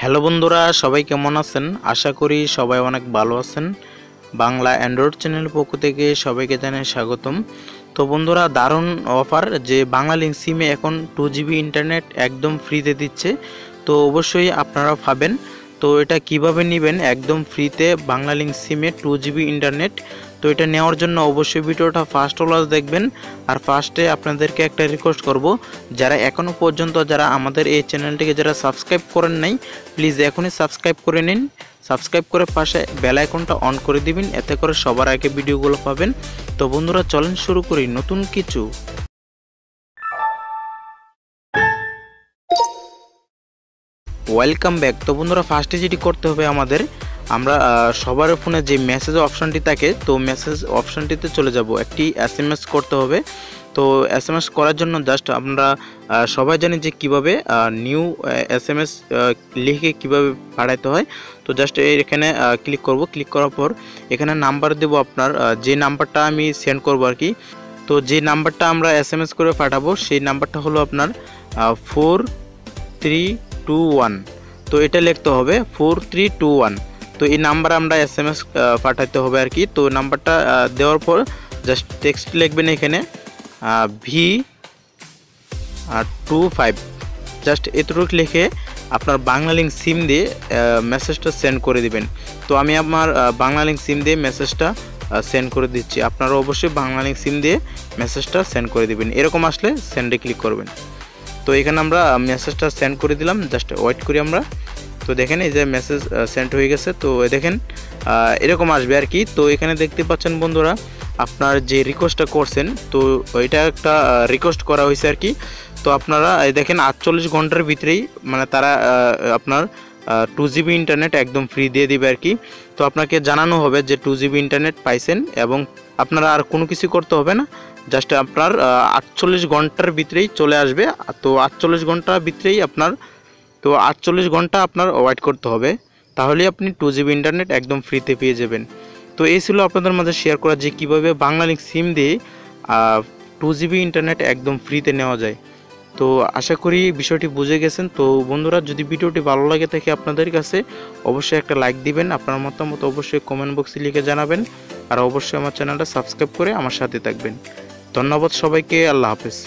Hello বন্ধুরা, সবাই কেমন আছেন? আশা করি সবাই অনেক ভালো আছেন। বাংলা অ্যান্ড্রয়েড চ্যানেল পক্ষ থেকে সবাইকে জানাই স্বাগতম। তো বন্ধুরা, দারুণ অফার যে বাংলা লিঙ্ক সিমে এখন 2 GB ইন্টারনেট একদম ফ্রিতে দিচ্ছে। তো অবশ্যই আপনারা পাবেন। তো এটা কিভাবে নেবেন একদম ফ্রিতে বাংলা লিঙ্ক সিমে 2 GB ইন্টারনেট। তো এটা নেওয়ার জন্য অবশ্যই ভিডিওটা ফার্স্ট ক্লাস দেখবেন। আর ফার্স্টে আপনাদেরকে একটা রিকোয়েস্ট করব, যারা এখনও পর্যন্ত যারা আমাদের এই চ্যানেলটিকে যারা সাবস্ক্রাইব করেন নাই, প্লিজ এখনই সাবস্ক্রাইব করে নিন। সাবস্ক্রাইব করে পাশে বেল আইকনটা অন করে দিবেন, এতে করে সবার আগে ভিডিওগুলো পাবেন। তো বন্ধুরা, চলেন শুরু করি নতুন কিছু। Welcome back. তো বন্ধুরা, ফার্স্টে যেটি করতে হবে আমাদের, আমরা সবার ফোনে যে মেসেজ অপশনটি থাকে, তো মেসেজ অপশনটিতে চলে যাব। একটি SMS করতে হবে। তো SMS করার জন্য জাস্ট আমরা সবাই জানি যে কিভাবে নিউ SMS লিখে কিভাবে পাঠাতে হয়। তো জাস্ট এখানে ক্লিক করব। ক্লিক করার পর এখানে নাম্বার দেব আপনার, যে নাম্বারটা আমি সেন্ড করব আর কি। তো যে নাম্বারটা আমরা SMS করে পাঠাবো সেই নাম্বারটা হলো আপনার 4321। তো এটা লিখতে হবে 4321। তো এই নাম্বার আমরা SMS পাঠাতে হবে আর কি। তো নাম্বারটা দেওয়ার পর জাস্ট টেক্সট লিখবেন এখানে V25, জাস্ট এতটুকু লিখে আপনার বাংলা লিঙ্ক সিম দিয়ে মেসেজটা সেন্ড করে দিবেন। তো আমি আমার বাংলা লিঙ্ক সিম দিয়ে মেসেজটা সেন্ড করে দিচ্ছি। আপনারা অবশ্যই বাংলা লিঙ্ক সিম দিয়ে মেসেজটা সেন্ড করে দিবেন। এরকম আসলে সেন্ডে ক্লিক করবেন। তো এখানে আমরা মেসেজটা সেন্ড করে দিলাম, জাস্ট ওয়েট করি আমরা। তো দেখেন এই যে মেসেজ সেন্ড হয়ে গেছে। তো দেখেন এরকম আসবে আর কি। তো এখানে দেখতে পাচ্ছেন বন্ধুরা, আপনার যে রিকোয়েস্টটা করছেন, তো এটা একটা রিকোয়েস্ট করা হয়েছে আর কি। তো আপনারা দেখেন 48 ঘন্টার ভিতরেই মানে তারা আপনার 2 GB ইন্টারনেট একদম ফ্রি দিয়ে দিবে আর কি। তো আপনাকে জানানো হবে যে 2 GB ইন্টারনেট পাইছেন এবং আপনারা আর কোনো কিছু করতে হবে না। জাস্ট আপনার 48 ঘন্টার ভিতরেই চলে আসবে। তো 48 ঘন্টার ভিতরেই আপনার 48 ঘন্টা আপনার ওয়েট করতে হবে, তাহলেই আপনি 2 GB ইন্টারনেট একদম ফ্রিতে পেয়ে যাবেন। তো এই ছিল আপনাদের মাঝে শেয়ার করা যে কীভাবে বাংলা লিঙ্ক সিম দিয়ে 2 GB ইন্টারনেট একদম ফ্রিতে নেওয়া যায়। তো আশা করি বিষয়টি বুঝে গেছেন। তো বন্ধুরা, যদি ভিডিওটি ভালো লাগে থাকে আপনাদের কাছে, অবশ্যই একটা লাইক দিবেন। আপনার মতামত অবশ্যই কমেন্ট বক্সে লিখে জানাবেন। আর অবশ্যই আমার চ্যানেলটা সাবস্ক্রাইব করে আমার সাথে থাকবেন। ধন্যবাদ সবাইকে। আল্লাহ হাফেজ।